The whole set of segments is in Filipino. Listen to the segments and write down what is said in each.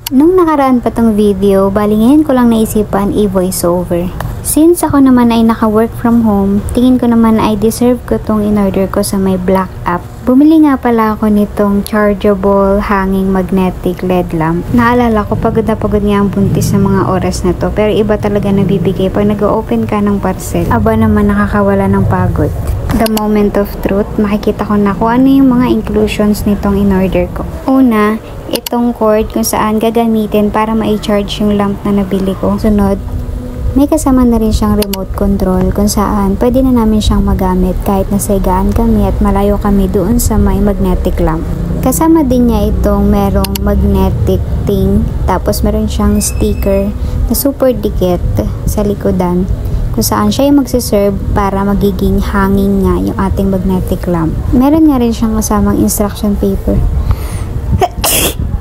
Nung nakaraan pa tong video, bali ngayon ko lang naisipan i-voiceover. Since ako naman ay naka-work from home, tingin ko naman ay deserve ko tong in-order ko sa may Black app. Bumili nga pala ako nitong chargeable hanging magnetic LED lamp. Naalala ko, pagod na pagod nga ang buntis sa mga oras na to. Pero iba talaga nabibigay pag nag-open ka ng parcel. Aba naman nakakawala ng pagod. The moment of truth, makikita ko na kung ano yung mga inclusions nitong in-order ko. Una, itong cord kung saan gagamitin para ma-charge yung lamp na nabili ko. Sunod, may kasama na rin siyang remote control kung saan pwede na namin siyang magamit kahit nasagaan kami at malayo kami doon sa may magnetic lamp. Kasama din niya itong merong magnetic thing, tapos meron siyang sticker na super dikit sa likodan kung saan siya yung magsiserve para magiging hanging nga yung ating magnetic lamp. Meron nga rin siyang kasamang instruction paper.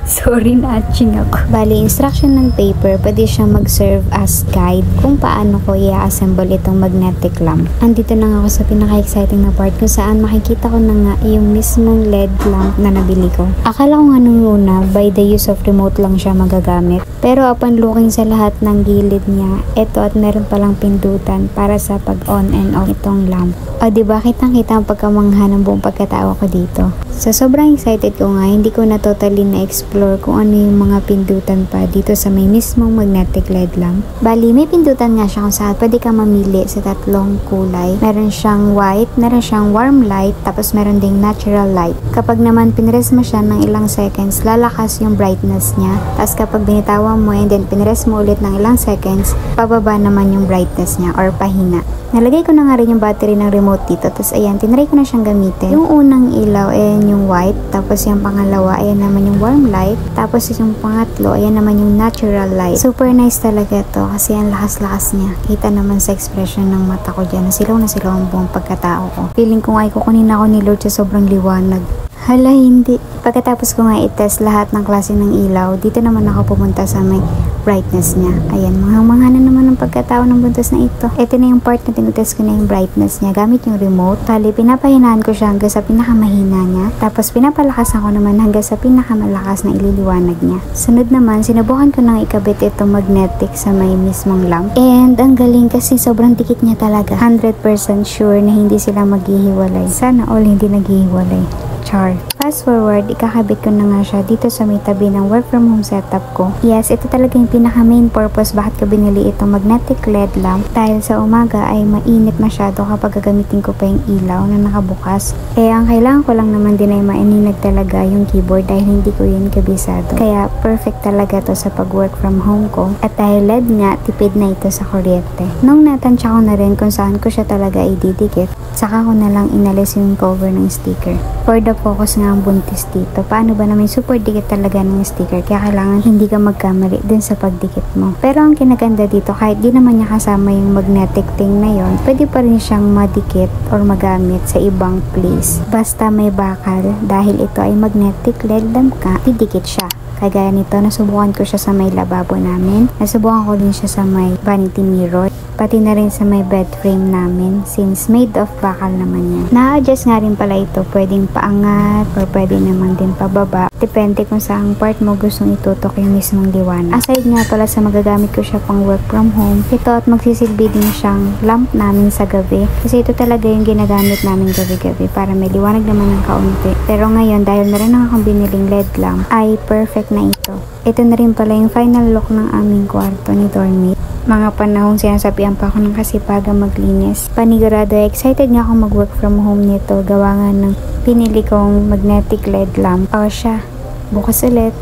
Sorry, na-atching ako. Bali, instruction ng paper, pwede siyang mag-serve as guide kung paano ko i-assemble itong magnetic lamp. Andito na nga ako sa pinaka-exciting na part kung saan makikita ko na nga yung mismong LED lamp na nabili ko. Akala ko nga nung una, by the use of remote lang siya magagamit. Pero upon looking sa lahat ng gilid niya, eto at meron palang pindutan para sa pag-on and off itong lamp. O diba, kitang-kita ang pagkamangha ng buong pagkatao ko dito. So, sobrang excited ko nga, hindi ko na totally na-explore kung ano yung mga pindutan pa dito sa may mismong magnetic LED lamp. Bali, may pindutan nga siya kung saan pwede ka mamili sa tatlong kulay. Meron siyang white, meron siyang warm light, tapos meron ding natural light. Kapag naman pinress mo siya ng ilang seconds, lalakas yung brightness niya. Tapos kapag binitawan mo and then pinress mo ulit ng ilang seconds, pababa naman yung brightness niya or pahina. Nalagay ko na nga rin yung battery ng remote dito. Tapos ayan, tinry ko na siyang gamitin. Yung unang ilaw, ayan yung white. Tapos yung pangalawa, ayan naman yung warm light. Tapos yung pangatlo, ayan naman yung natural light. Super nice talaga to kasi ang lakas-lakas niya. Kita naman sa expression ng mata ko dyan. Nasilaw na silaw ang buong pagkatao ko. Feeling ko nga kukunin ako ni Lord sa sobrang liwanag. Hala, hindi. Pagkatapos ko nga i-test lahat ng klase ng ilaw, dito naman ako pumunta sa may brightness niya. Ayan, manghang-mangha na naman ang pagkatao ng buntis na ito. Ito na yung part na tinutest ko na yung brightness niya gamit yung remote. Bali, pinapahinaan ko siya hanggang sa pinakamahina niya. Tapos, pinapalakasan ko naman hanggang sa pinakamalakas na ililiwanag niya. Sunod naman, sinubukan ko nang ikabit itong magnetic sa may mismong lamp. And, ang galing kasi sobrang dikit niya talaga. 100% sure na hindi sila maghihiwalay. Sana all hindi naghihiwalay. Char. Fast forward, ikakabit ko na nga siya dito sa may tabi ng work from home setup ko. Yes, ito talaga yung pinaka main purpose bakit ko binili itong magnetic LED lamp. Dahil sa umaga ay mainit masyado kapag gagamitin ko pa yung ilaw na nakabukas. Eh, ang kailangan ko lang naman din ay maininag talaga yung keyboard dahil hindi ko yun kabisado. Kaya perfect talaga to sa pag work from home ko. At dahil LED nga, tipid na ito sa kuryente. Nung natansya ko na rin kung saan ko siya talaga ididikit, saka ko na lang inalis yung cover ng sticker. For the focus nga ang buntis dito. Paano ba naman super dikit talaga ng sticker kaya kailangan hindi ka magkamali din sa pagdikit mo. Pero ang kinaganda dito, kahit di naman niya kasama yung magnetic thing na yon, pwede pa rin siyang madikit or magamit sa ibang place. Basta may bakal, dahil ito ay magnetic LED lamp ka, didikit siya. Kagaya nito, nasubukan ko siya sa may lababo namin. Nasubukan ko din siya sa may vanity mirror. Pati na rin sa may bed frame namin since made of bakal naman yan. Na-adjust nga rin pala ito. Pwedeng paangat or pwede naman din pababa. Depende kung saang part mo gustong itutok yung mismong liwanag. Aside nga pala sa magagamit ko siya pang work from home, ito at magsisilbi din siyang lamp namin sa gabi. Kasi ito talaga yung ginagamit namin gabi-gabi para may liwanag naman ng kaunti. Pero ngayon, dahil meron na akong biniling LED lamp, ay perfect na ito. Ito na rin pala yung final look ng aming kwarto ni Dormit. Mga panahong sinasabihan pa ako ng kasipagang maglinis. Panigurado, excited nga akong mag-work from home nito. Gawa nga ng pinili kong magnetic LED lamp. O siya, bukas ulit.